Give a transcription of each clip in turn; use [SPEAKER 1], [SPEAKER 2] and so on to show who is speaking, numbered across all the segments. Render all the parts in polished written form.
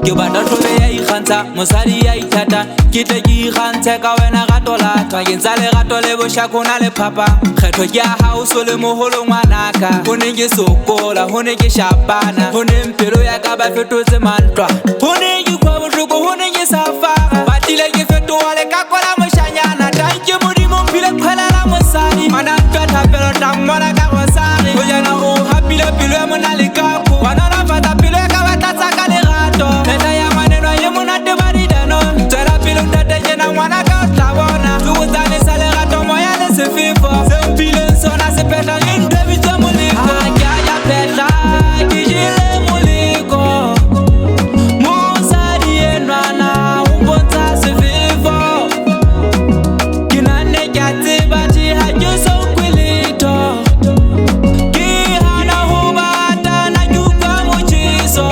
[SPEAKER 1] ke batla hlobe ya ikgantsha mosadi ya ithata ke tle ke ikgantshe ka wena gato latwa ke ntsa lerato le boshako na le phapa kgetho ke ya hao so le moholo ngwanaka ho ne ke sokola ho ne ke shapana ho ne mpelo ya ka ba fetotse mantwa ho ne ke kwa bohloko ho ne ke safa batile ke fetola le ka kola moshanyana tanke modimo phile khwelela mosadi mana ntwa thapelo tangwana ka mosadi ho jana o hapile pelo ya mona le kapo wana la fata pelo ya ka batlatsa ka lerato teta ya maneno ye monate ba didano tsela pelo tate jena ngwana ka tlabona tubutsane sa lerato moya le sefefo sempile sona se petla ke ndebitse moliko ke ya petla ke jile moliko mosadi enwana o bontsha sefefo ke nane ke a tseba di ha ke so kwelito ke hana ho batana ke utlwa motjheso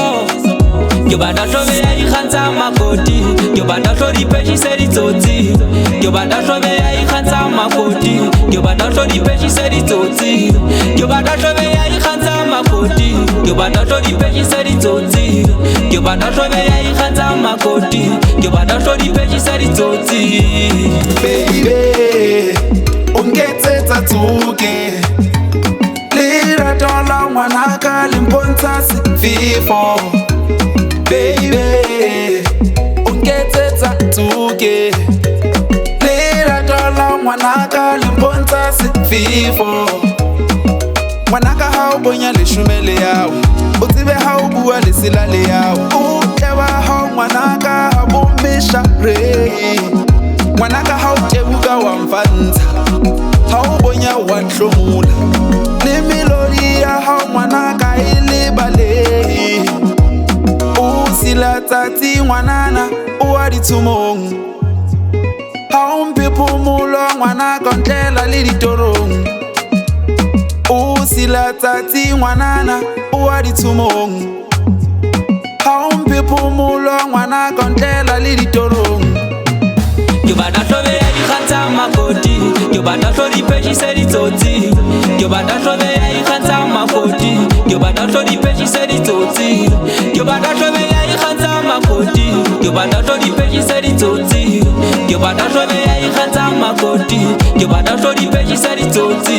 [SPEAKER 1] ke batla hlobe ya ikgantsha makoti ke batla hlodiphetšise ditsotsi ke batla hlobe ya ikgantsha makoti ke batla hlodiphetšise ditsotsi ke batla hlobe ya ikgantsha makoti ke batla hlodiphetšise ditsotsi ke batla hlobe ya ikgantsha makoti ke batla hlodiphetšise ditsotsi
[SPEAKER 2] baby o nketsetsa tsoke lerato la ngwanaka le mpontsha sefefo baby o nketsetsa tsoke lerato la ngwanaka le mpontsha sefefo ngwanaka ha o bonya leshome le yao o tsebe ha o bua lesela le yao o tleba ha ngwanaka ha bo meshare ngwanaka ha o tebuka wa mfantsha ha o bonya wa nhlomola le melodi ya ha ngwanaka e le balehi o sila tsatsi ngwanana o a ditshomong ha o mphefumulo ngwanaka ntlela le ditorong o sila tsatsi ngwanana o a ditshomong ha o mphefumulo ngwanaka ntlela le ditorong
[SPEAKER 1] ke batla hlobe ya ikgantsha makoti ke batla hlodiphetšise ditsotsi ke batla hlobe ya ikgantsha makoti ke batla hlodiphetšise ditsotsi ke batla hlobe ya ikgantsha makoti ke batla hlodiphetšise ditsotsi ke batla hlobe ya ikgantsha makoti ke batla hlodiphetšise ditsotsi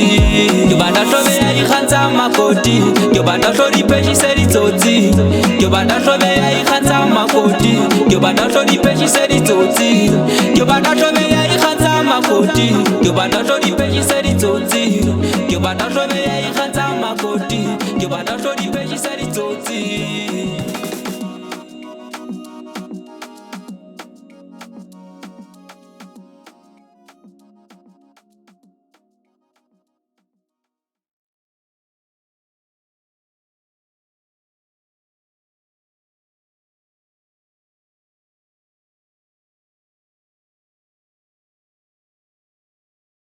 [SPEAKER 1] ke batla hlobe ya ikgantsha makoti ke batla hlodiphetšise ditsotsi ke batla hlobe ya ikgantsha makoti ke batla hlodiphetšise ditsotsi ke batla hlobe ya ikgantsha makoti ke batla hlodiphetšise ditsotsi ke batla hlobe ya ikgantsha makoti ke batla hlodiphetšise ditsotsi